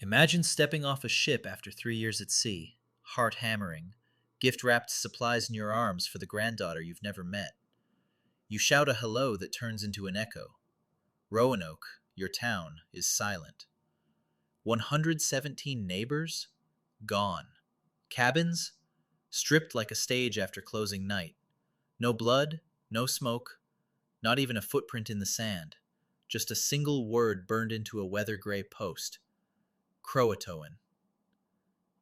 Imagine stepping off a ship after 3 years at sea, heart hammering, gift wrapped supplies in your arms for the granddaughter you've never met. You shout a hello that turns into an echo. Roanoke, your town, is silent. 117 neighbors? Gone. Cabins? Stripped like a stage after closing night. No blood, no smoke, not even a footprint in the sand. Just a single word burned into a weather gray post. CROATOAN.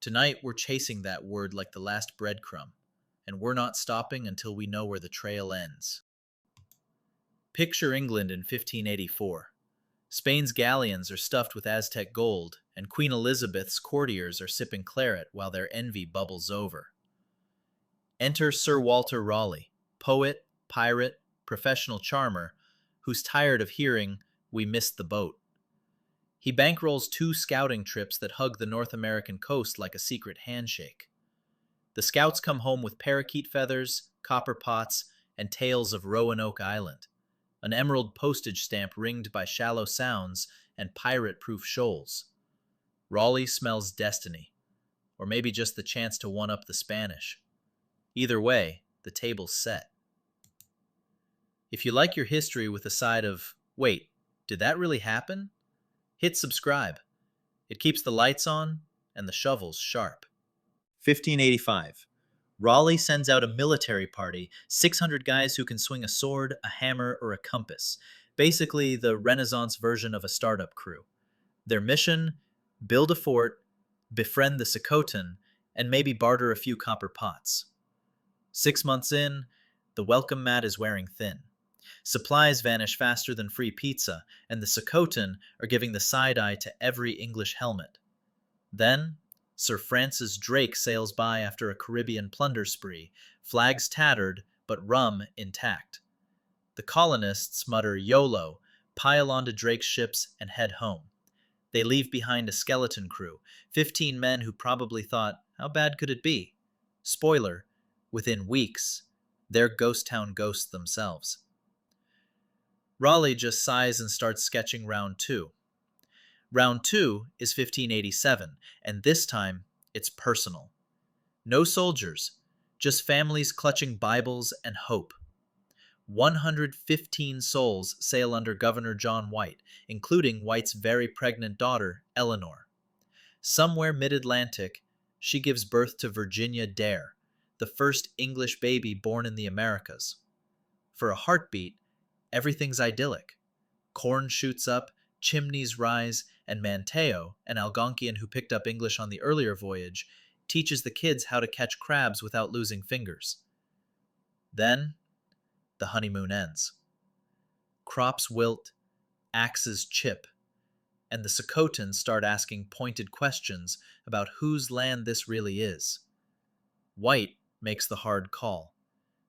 Tonight we're chasing that word like the last breadcrumb, and we're not stopping until we know where the trail ends. Picture England in 1584. Spain's galleons are stuffed with Aztec gold, and Queen Elizabeth's courtiers are sipping claret while their envy bubbles over. Enter Sir Walter Raleigh, poet, pirate, professional charmer, who's tired of hearing, "We missed the boat." He bankrolls 2 scouting trips that hug the North American coast like a secret handshake. The scouts come home with parakeet feathers, copper pots, and tales of Roanoke Island, an emerald postage stamp ringed by shallow sounds and pirate-proof shoals. Raleigh smells destiny, or maybe just the chance to one-up the Spanish. Either way, the table's set. If you like your history with a side of, wait, did that really happen? Hit subscribe. It keeps the lights on and the shovels sharp. 1585. Raleigh sends out a military party, 600 guys who can swing a sword, a hammer, or a compass. Basically, the Renaissance version of a startup crew. Their mission? Build a fort, befriend the CROATOAN, and maybe barter a few copper pots. 6 months in, the welcome mat is wearing thin. Supplies vanish faster than free pizza, and the CROATOAN are giving the side-eye to every English helmet. Then, Sir Francis Drake sails by after a Caribbean plunder spree, flags tattered, but rum intact. The colonists mutter YOLO, pile onto Drake's ships, and head home. They leave behind a skeleton crew, 15 men who probably thought, how bad could it be? Spoiler, within weeks, they're ghost town ghosts themselves. Raleigh just sighs and starts sketching round 2. Round 2 is 1587, and this time it's personal. No soldiers, just families clutching Bibles and hope. 115 souls sail under Governor John White, including White's very pregnant daughter, Eleanor. Somewhere mid-Atlantic, she gives birth to Virginia Dare, the first English baby born in the Americas. For a heartbeat, everything's idyllic. Corn shoots up, chimneys rise, and Manteo, an Algonquian who picked up English on the earlier voyage, teaches the kids how to catch crabs without losing fingers. Then, the honeymoon ends. Crops wilt, axes chip, and the CROATOAN start asking pointed questions about whose land this really is. White makes the hard call.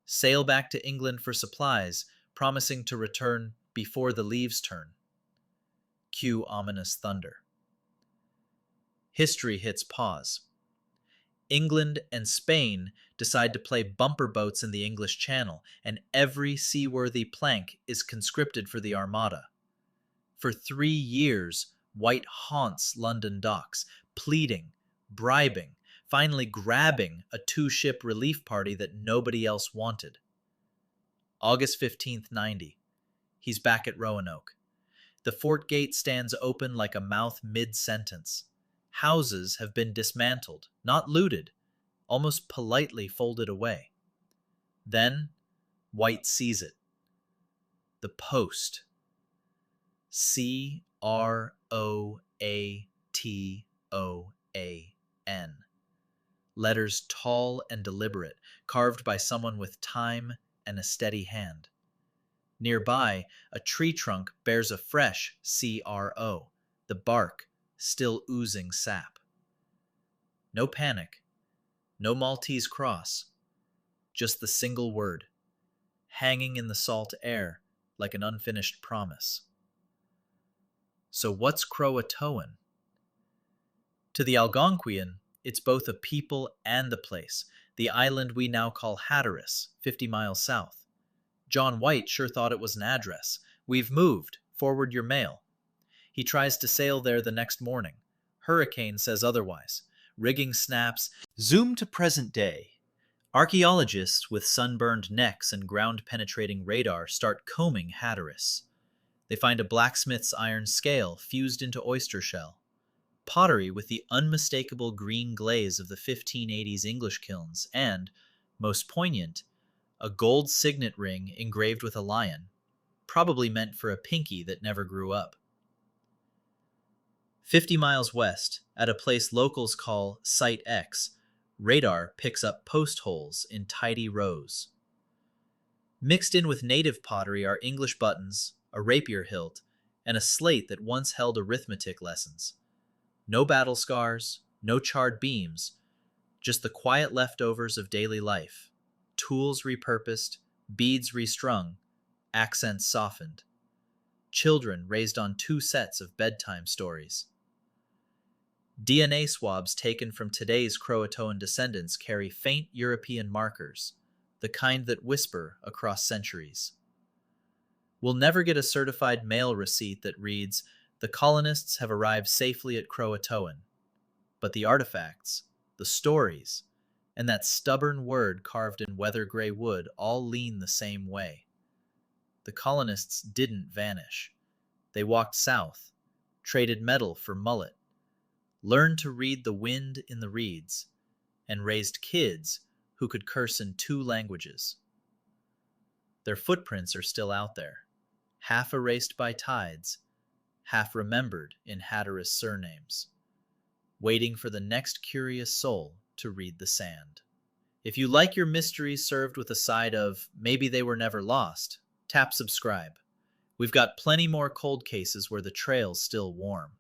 Sail back to England for supplies, promising to return before the leaves turn. Cue ominous thunder. History hits pause. England and Spain decide to play bumper boats in the English Channel, and every seaworthy plank is conscripted for the Armada. For 3 years, White haunts London docks, pleading, bribing, finally grabbing a 2-ship relief party that nobody else wanted. August 15th, 90. He's back at Roanoke. The fort gate stands open like a mouth mid-sentence. Houses have been dismantled, not looted, almost politely folded away. Then, White sees it. The post. CROATOAN. Letters tall and deliberate, carved by someone with time and a steady hand. Nearby, a tree trunk bears a fresh CRO, the bark still oozing sap. No panic, no Maltese cross, just the single word, hanging in the salt air like an unfinished promise. So what's CROATOAN? To the Algonquian, it's both a people and a place, the island we now call Hatteras, 50 miles south. John White sure thought it was an address. We've moved. Forward your mail. He tries to sail there the next morning. Hurricane says otherwise. Rigging snaps. Zoom to present day. Archaeologists with sunburned necks and ground-penetrating radar start combing Hatteras. They find a blacksmith's iron scale fused into oyster shell, pottery with the unmistakable green glaze of the 1580s English kilns, and, most poignant, a gold signet ring engraved with a lion, probably meant for a pinky that never grew up. 50 miles west, at a place locals call Site X, radar picks up post holes in tidy rows. Mixed in with native pottery are English buttons, a rapier hilt, and a slate that once held arithmetic lessons. No battle scars, no charred beams, just the quiet leftovers of daily life. Tools repurposed, beads restrung, accents softened. Children raised on 2 sets of bedtime stories. DNA swabs taken from today's CROATOAN descendants carry faint European markers, the kind that whisper across centuries. We'll never get a certified mail receipt that reads, "The colonists have arrived safely at CROATOAN," but the artifacts, the stories, and that stubborn word carved in weather-gray wood all lean the same way. The colonists didn't vanish. They walked south, traded metal for mullet, learned to read the wind in the reeds, and raised kids who could curse in 2 languages. Their footprints are still out there, half erased by tides, half remembered in Hatteras surnames, waiting for the next curious soul to read the sand. If you like your mysteries served with a side of maybe they were never lost, tap subscribe. We've got plenty more cold cases where the trail's still warm.